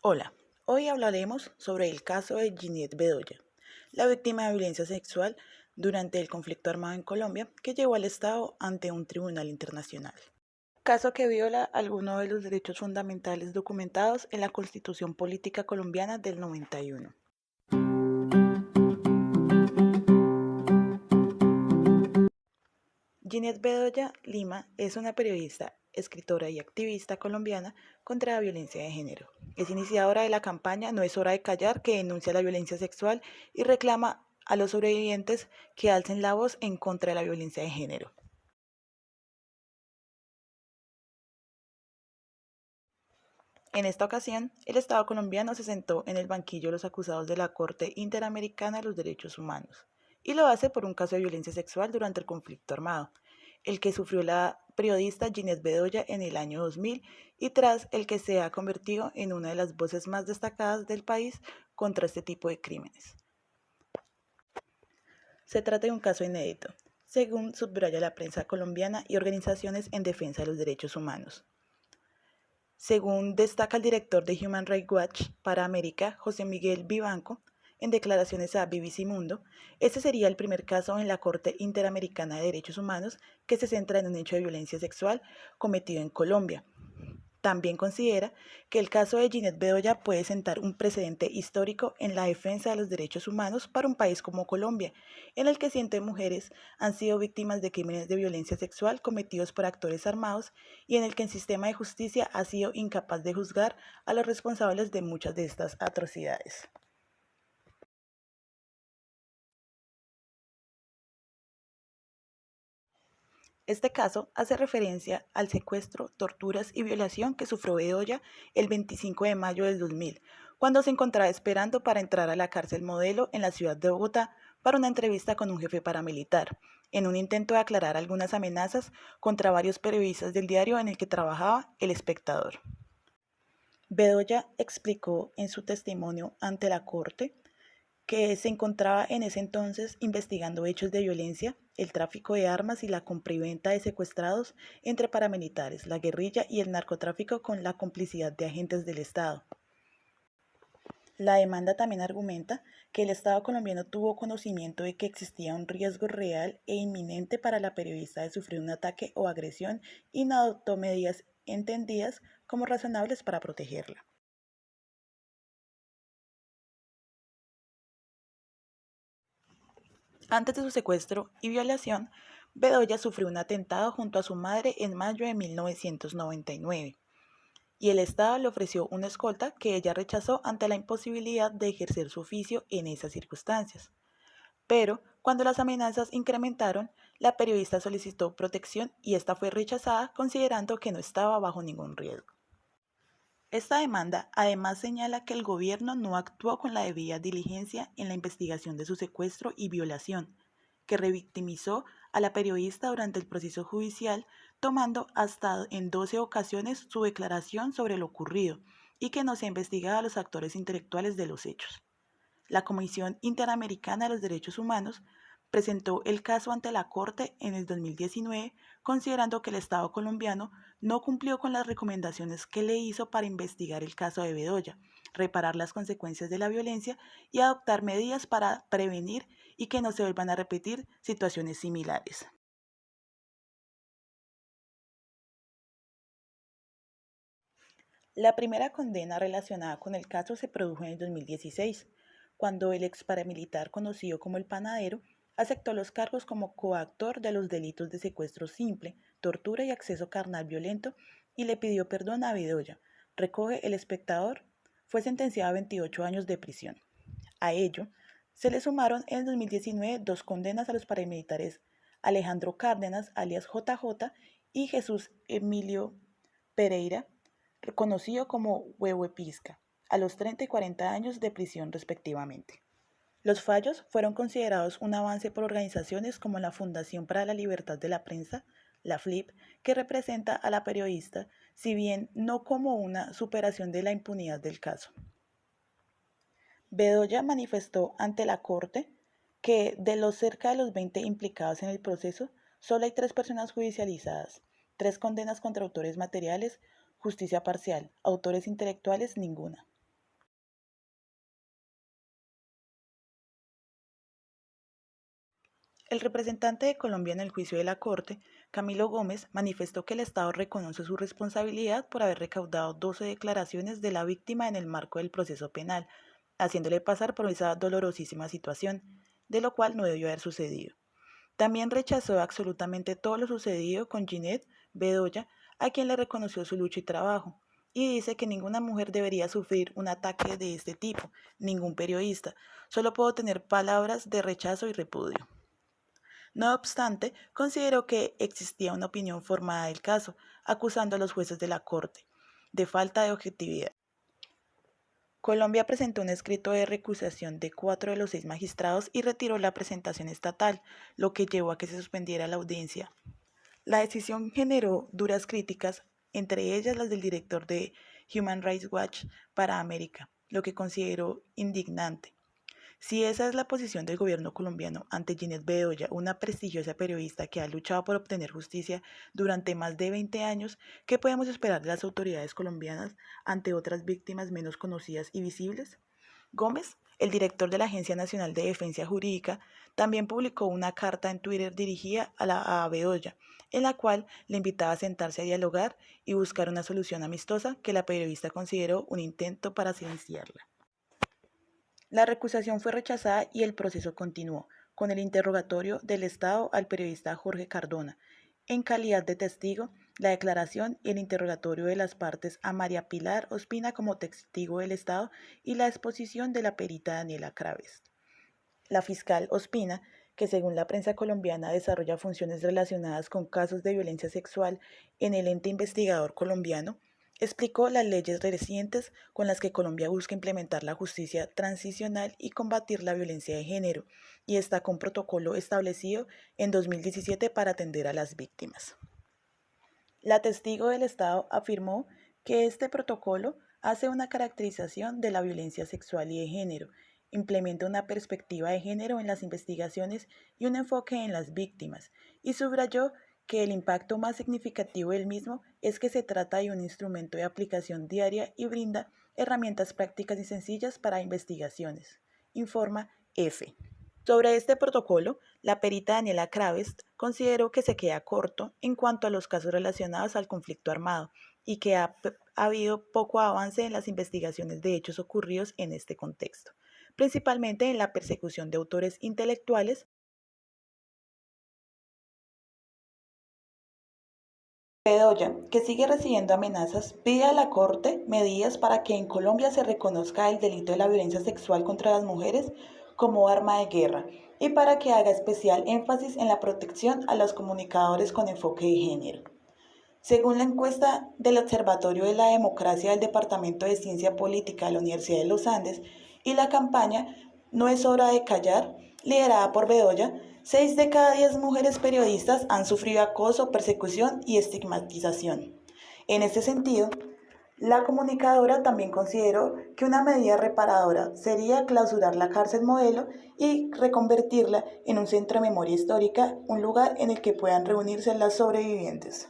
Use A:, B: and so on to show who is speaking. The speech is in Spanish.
A: Hola, hoy hablaremos sobre el caso de Ginette Bedoya, la víctima de violencia sexual durante el conflicto armado en Colombia que llevó al Estado ante un tribunal internacional. Caso que viola algunos de los derechos fundamentales documentados en la Constitución Política Colombiana del 91. Ginette Bedoya Lima es una periodista, escritora y activista colombiana contra la violencia de género. Es iniciadora de la campaña No es hora de callar, que denuncia la violencia sexual y reclama a los sobrevivientes que alcen la voz en contra de la violencia de género. En esta ocasión, el Estado colombiano se sentó en el banquillo de los acusados de la Corte Interamericana de los Derechos Humanos, y lo hace por un caso de violencia sexual durante el conflicto armado, el que sufrió la periodista Ginette Bedoya en el año 2000 y tras el que se ha convertido en una de las voces más destacadas del país contra este tipo de crímenes. Se trata de un caso inédito, según subraya la prensa colombiana y organizaciones en defensa de los derechos humanos. Según destaca el director de Human Rights Watch para América, José Miguel Vivanco, en declaraciones a BBC Mundo, este sería el primer caso en la Corte Interamericana de Derechos Humanos que se centra en un hecho de violencia sexual cometido en Colombia. También considera que el caso de Ginette Bedoya puede sentar un precedente histórico en la defensa de los derechos humanos para un país como Colombia, en el que cientos de mujeres han sido víctimas de crímenes de violencia sexual cometidos por actores armados y en el que el sistema de justicia ha sido incapaz de juzgar a los responsables de muchas de estas atrocidades. Este caso hace referencia al secuestro, torturas y violación que sufrió Bedoya el 25 de mayo del 2000, cuando se encontraba esperando para entrar a la cárcel Modelo en la ciudad de Bogotá para una entrevista con un jefe paramilitar, en un intento de aclarar algunas amenazas contra varios periodistas del diario en el que trabajaba, El Espectador. Bedoya explicó en su testimonio ante la corte que se encontraba en ese entonces investigando hechos de violencia, el tráfico de armas y la compra y venta de secuestrados entre paramilitares, la guerrilla y el narcotráfico con la complicidad de agentes del Estado. La demanda también argumenta que el Estado colombiano tuvo conocimiento de que existía un riesgo real e inminente para la periodista de sufrir un ataque o agresión y no adoptó medidas entendidas como razonables para protegerla. Antes de su secuestro y violación, Bedoya sufrió un atentado junto a su madre en mayo de 1999 y el Estado le ofreció una escolta que ella rechazó ante la imposibilidad de ejercer su oficio en esas circunstancias. Pero, cuando las amenazas incrementaron, la periodista solicitó protección y esta fue rechazada considerando que no estaba bajo ningún riesgo. Esta demanda además señala que el gobierno no actuó con la debida diligencia en la investigación de su secuestro y violación, que revictimizó a la periodista durante el proceso judicial, tomando hasta en 12 ocasiones su declaración sobre lo ocurrido y que no se ha investigado a los actores intelectuales de los hechos. La Comisión Interamericana de los Derechos Humanos presentó el caso ante la Corte en el 2019, considerando que el Estado colombiano no cumplió con las recomendaciones que le hizo para investigar el caso de Bedoya, reparar las consecuencias de la violencia y adoptar medidas para prevenir y que no se vuelvan a repetir situaciones similares. La primera condena relacionada con el caso se produjo en el 2016, cuando el ex paramilitar conocido como El Panadero aceptó los cargos como coactor de los delitos de secuestro simple, tortura y acceso carnal violento y le pidió perdón a Bedoya. Recoge El Espectador, fue sentenciado a 28 años de prisión. A ello, se le sumaron en el 2019 dos condenas a los paramilitares Alejandro Cárdenas, alias JJ, y Jesús Emilio Pereira, reconocido como Huehuepisca, a los 30 y 40 años de prisión respectivamente. Los fallos fueron considerados un avance por organizaciones como la Fundación para la Libertad de la Prensa, la FLIP, que representa a la periodista, si bien no como una superación de la impunidad del caso. Bedoya manifestó ante la Corte que de los cerca de los 20 implicados en el proceso, solo hay 3 personas judicializadas, 3 condenas contra autores materiales, justicia parcial, autores intelectuales, ninguna. El representante de Colombia en el juicio de la Corte, Camilo Gómez, manifestó que el Estado reconoce su responsabilidad por haber recaudado 12 declaraciones de la víctima en el marco del proceso penal, haciéndole pasar por esa dolorosísima situación, de lo cual no debió haber sucedido. También rechazó absolutamente todo lo sucedido con Ginette Bedoya, a quien le reconoció su lucha y trabajo, y dice que ninguna mujer debería sufrir un ataque de este tipo, ningún periodista. Solo puedo tener palabras de rechazo y repudio. No obstante, consideró que existía una opinión formada del caso, acusando a los jueces de la Corte de falta de objetividad. Colombia presentó un escrito de recusación de 4 de los 6 magistrados y retiró la presentación estatal, lo que llevó a que se suspendiera la audiencia. La decisión generó duras críticas, entre ellas las del director de Human Rights Watch para América, lo que consideró indignante. Si esa es la posición del gobierno colombiano ante Ginette Bedoya, una prestigiosa periodista que ha luchado por obtener justicia durante más de 20 años, ¿qué podemos esperar de las autoridades colombianas ante otras víctimas menos conocidas y visibles? Gómez, el director de la Agencia Nacional de Defensa Jurídica, también publicó una carta en Twitter dirigida a Bedoya, en la cual le invitaba a sentarse a dialogar y buscar una solución amistosa que la periodista consideró un intento para silenciarla. La recusación fue rechazada y el proceso continuó, con el interrogatorio del Estado al periodista Jorge Cardona, en calidad de testigo, la declaración y el interrogatorio de las partes a María Pilar Ospina como testigo del Estado y la exposición de la perita Daniela Craves. La fiscal Ospina, que según la prensa colombiana desarrolla funciones relacionadas con casos de violencia sexual en el ente investigador colombiano, explicó las leyes recientes con las que Colombia busca implementar la justicia transicional y combatir la violencia de género, y destacó un protocolo establecido en 2017 para atender a las víctimas. La testigo del Estado afirmó que este protocolo hace una caracterización de la violencia sexual y de género, implementa una perspectiva de género en las investigaciones y un enfoque en las víctimas, y subrayó que el impacto más significativo del mismo es que se trata de un instrumento de aplicación diaria y brinda herramientas prácticas y sencillas para investigaciones, informa EFE. Sobre este protocolo, la perita Daniela Craves consideró que se queda corto en cuanto a los casos relacionados al conflicto armado y que ha habido poco avance en las investigaciones de hechos ocurridos en este contexto, principalmente en la persecución de autores intelectuales. Bedoya, que sigue recibiendo amenazas, pide a la Corte medidas para que en Colombia se reconozca el delito de la violencia sexual contra las mujeres como arma de guerra y para que haga especial énfasis en la protección a los comunicadores con enfoque de género. Según la encuesta del Observatorio de la Democracia del Departamento de Ciencia Política de la Universidad de los Andes y la campaña No es hora de callar, liderada por Bedoya, 6 de cada 10 mujeres periodistas han sufrido acoso, persecución y estigmatización. En este sentido, la comunicadora también consideró que una medida reparadora sería clausurar la cárcel modelo y reconvertirla en un centro de memoria histórica, un lugar en el que puedan reunirse las sobrevivientes.